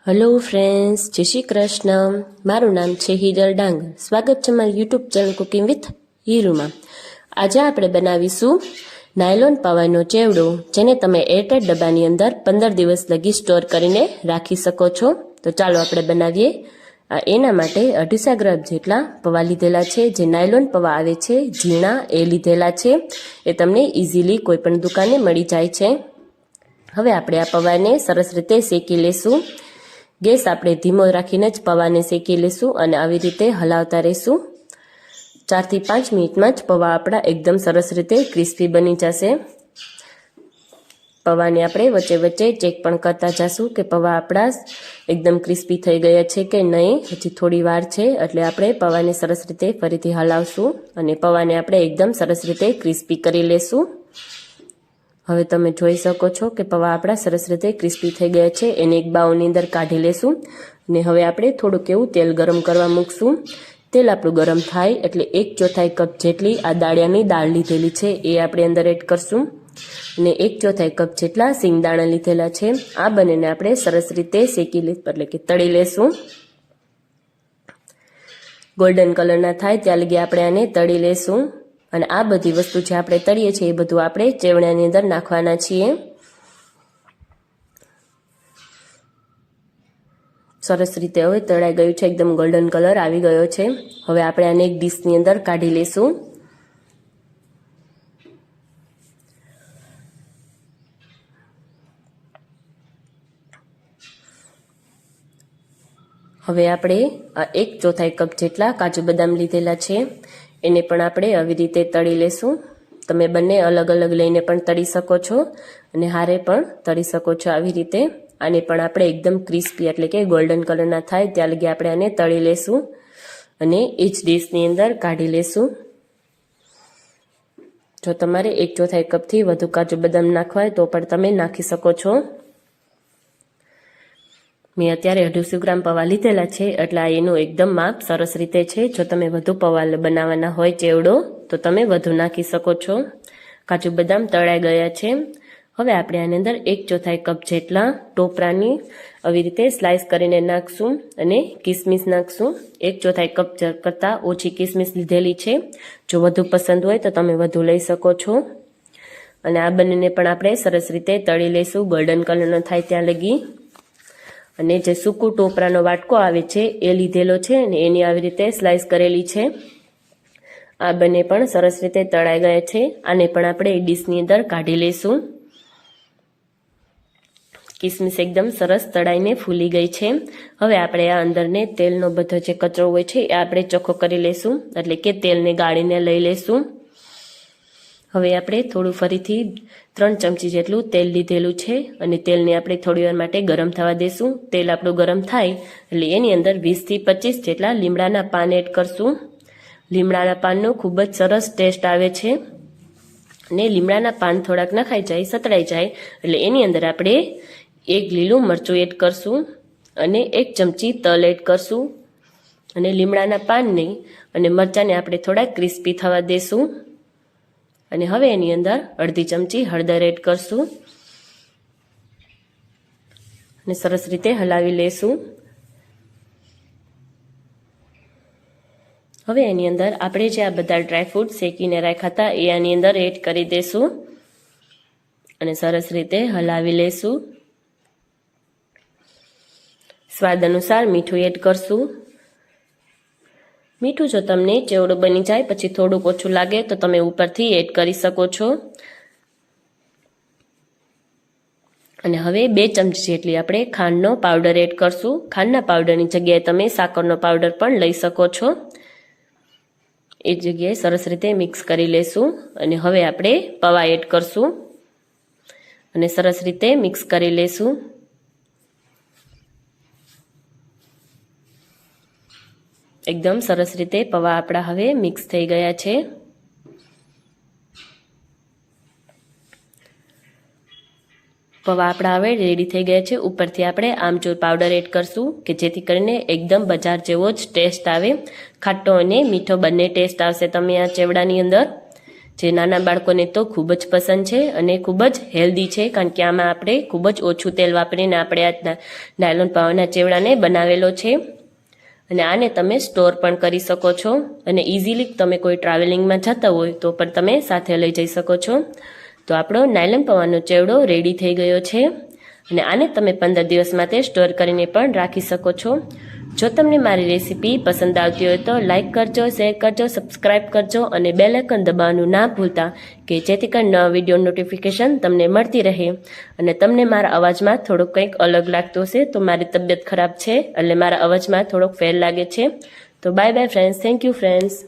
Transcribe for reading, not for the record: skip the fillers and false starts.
Hello friends, જય શ્રી કૃષ્ણ. મારું નામ છે હિરલ ડાંગર. સ્વાગત છે મારી યુટ્યુબ ચેનલ કુકિંગ વિથ હીરુમાં. આજે આપણે બનાવીશું નાયલોન પૌવાનો ચેવડો, જેને તમે એરટાઇટ ડબ્બાની અંદર 15 દિવસ લગી સ્ટોર કરીને રાખી શકો છો. તો ચાલો આપણે બનાવીએ. એના માટે 250 ગ્રામ જેટલા પૌવા લીધેલા છે. જે નાયલોન પૌવા આવે છે ઝીણા, એ લીધેલા છે. એ તમને ઇઝીલી કોઈ પણ દુકાને મળી જાય છે. હવે આપણે આ પૌવાને સરસ રીતે શેકી લેશું. ગેસ આપણે ધીમો રાખીને જ પૌવાને શેકી લેશું અને આવી રીતે હલાવતા રહીશું. 4 થી 5 મિનિટમાં જ પૌવા આપણા એકદમ સરસ રીતે ક્રિસ્પી બની જશે. પૌવાને આપણે વચ્ચે વચ્ચે ચેક પણ કરતા જશું કે પૌવા આપણા એકદમ ક્રિસ્પી થઈ ગયા છે કે નહીં. હજી થોડી વાર છે એટલે આપણે પૌવાને સરસ રીતે ફરીથી હલાવશું અને પૌવાને આપણે એકદમ સરસ રીતે ક્રિસ્પી કરી લેશું. હવે તમે જોઈ શકો છો કે પૌવા આપણા સરસ રીતે ક્રિસ્પી થઈ ગયા છે. એને એક બાઉલની અંદર કાઢી લેશું અને હવે આપણે થોડુંક એવું તેલ ગરમ કરવા મૂકશું. તેલ આપણું ગરમ થાય એટલે 1/4 કપ જેટલી આ દાળિયાની દાળ લીધેલી છે એ આપણે અંદર એડ કરશું અને 1/4 કપ જેટલા સિંગદાણા લીધેલા છે. આ બંનેને આપણે સરસ રીતે શેકી એટલે કે તળી લેશું. ગોલ્ડન કલરના થાય ત્યાં લગી આપણે આને તળી લેશું. અને આ બધી વસ્તુ જે આપણે તળીએ છીએ એ બધું આપણે ચેવડાની અંદર નાખવાના છીએ. સરસ રીતે હવે તળાઈ ગયું છે, એકદમ ગોલ્ડન કલર આવી ગયો છે. હવે આપણે આને એક ડીશની અંદર કાઢી લેશું. હવે આપણે આ 1/4 કપ જેટલા કાજુ બદામ લીધેલા છે એને પણ આપણે આવી રીતે તળી લેશું. તમે બંને અલગ અલગ લઈને પણ તળી શકો છો અને હારે પણ તળી શકો છો આવી રીતે. આને પણ આપણે એકદમ ક્રિસ્પી એટલે કે ગોલ્ડન કલરના થાય ત્યાં લગી આપણે આને તળી લેશું અને એ જ ડીશની અંદર કાઢી લેશું. જો તમારે 1/4 કપથી વધુ કાજુ બદામ નાખવા હોય તો પણ તમે નાખી શકો છો. મેં અત્યારે 250 ગ્રામ પૌવા લીધેલા છે એટલે એનું એકદમ માપ સરસ રીતે છે. જો તમે વધુ પૌવા બનાવવાના હોય ચેવડો તો તમે વધુ નાખી શકો છો. કાજુ બદામ તળાઈ ગયા છે. હવે આપણે આની અંદર 1/4 કપ જેટલા ટોપરાની આવી રીતે સ્લાઇસ કરીને નાખશું અને કિસમિસ નાખશું. 1/4 કપ કરતાં ઓછી કિસમિસ લીધેલી છે. જો વધુ પસંદ હોય તો તમે વધુ લઈ શકો છો. અને આ બંનેને પણ આપણે સરસ રીતે તળી લઈશું ગોલ્ડન કલરનો થાય ત્યાં લગી. અને જે સૂકું ટોપરાનો વાટકો આવે છે એ લીધેલો છે અને એની આવી રીતે સ્લાઇસ કરેલી છે. આ બંને પણ સરસ રીતે તળાઈ ગયા છે. આને પણ આપણે એક ડીશની અંદર કાઢી લઈશું. કિસમિસ એકદમ સરસ તળાઈને ફૂલી ગઈ છે. હવે આપણે આ અંદરને તેલનો બધો જે કચરો હોય છે એ આપણે ચોખ્ખો કરી લઈશું એટલે કે તેલને ગાળીને લઈ લઈશું. હવે આપણે થોડું ફરીથી 3 ચમચી જેટલું તેલ લીધેલું છે અને તેલને આપણે થોડી વાર માટે ગરમ થવા દેશું. તેલ આપણું ગરમ થાય એટલે એની અંદર 20 થી 25 જેટલા લીમડાના પાન એડ કરશું. લીમડાના પાનનો ખૂબ જ સરસ ટેસ્ટ આવે છે અને લીમડાના પાન થોડાક નખાઈ જાય, સતળાઈ જાય એટલે એની અંદર આપણે 1 લીલું મરચું એડ કરશું અને 1 ચમચી તલ એડ કરશું અને લીમડાના પાનને અને મરચાંને આપણે થોડા ક્રિસ્પી થવા દેશું. અને હવે એની અંદર અડધી ચમચી હળદર એડ કરશું અને સરસ રીતે હલાવી લેશું. હવે એની અંદર આપણે જે આ બધા ડ્રાયફ્રૂટ શેકીને રાખ્યા હતા એ આની અંદર એડ કરી દેશું અને સરસ રીતે હલાવી લેશું. સ્વાદ અનુસાર મીઠું એડ કરશું. મીઠું જો તમને ચેવડો બની જાય પછી થોડુંક ઓછું લાગે તો તમે ઉપરથી એડ કરી શકો છો. અને હવે 2 ચમચી જેટલી આપણે ખાંડનો પાવડર એડ કરશું. ખાંડના પાવડરની જગ્યાએ તમે સાકરનો પાવડર પણ લઈ શકો છો. એ જગ્યાએ સરસ રીતે મિક્સ કરી લેશું અને હવે આપણે પૌવા એડ કરશું અને સરસ રીતે મિક્સ કરી લેશું. એકદમ સરસ રીતે પૌવા આપણા હવે મિક્સ થઈ ગયા છે. પૌવા આપણા હવે રેડી થઈ ગયા છે. ઉપરથી આપણે આમચૂર પાવડર એડ કરશું કે જેથી કરીને એકદમ બજાર જેવો જ ટેસ્ટ આવે. ખાટો અને મીઠો બંને ટેસ્ટ આવશે તમે આ ચેવડાની અંદર. જે નાના બાળકોને તો ખૂબ જ પસંદ છે અને ખૂબ જ હેલ્ધી છે, કારણ કે આમાં આપણે ખૂબ જ ઓછું તેલ વાપરીને આપણે આ નાયલોન પાવાના ચેવડાને બનાવેલો છે। અને આને તમે સ્ટોર પણ કરી શકો છો અને ઇઝીલી તમે કોઈ ટ્રાવેલિંગમાં જતા હોય તો પણ તમે સાથે લઈ જઈ શકો છો। તો આપણો નાયલોન પૌવાનો ચેવડો રેડી થઈ ગયો છે અને આને તમે 15 દિવસ માટે સ્ટોર કરીને પણ રાખી શકો છો। જો તમને મારી રેસીપી પસંદ આવતી હોય તો લાઇક કરજો, શેર કરજો, સબસ્ક્રાઇબ કરજો અને બેલ આઇકન દબાવવાનું ના ભૂલતા, કે જેથી કરીને નવા વિડીયો નોટિફિકેશન તમને મળતી રહે। અને તમને મારા અવાજમાં થોડોક કંઈક અલગ લાગતો હશે તો મારી તબિયત ખરાબ છે એટલે મારા અવાજમાં થોડોક ફેર લાગે છે। તો bye bye friends, thank you friends.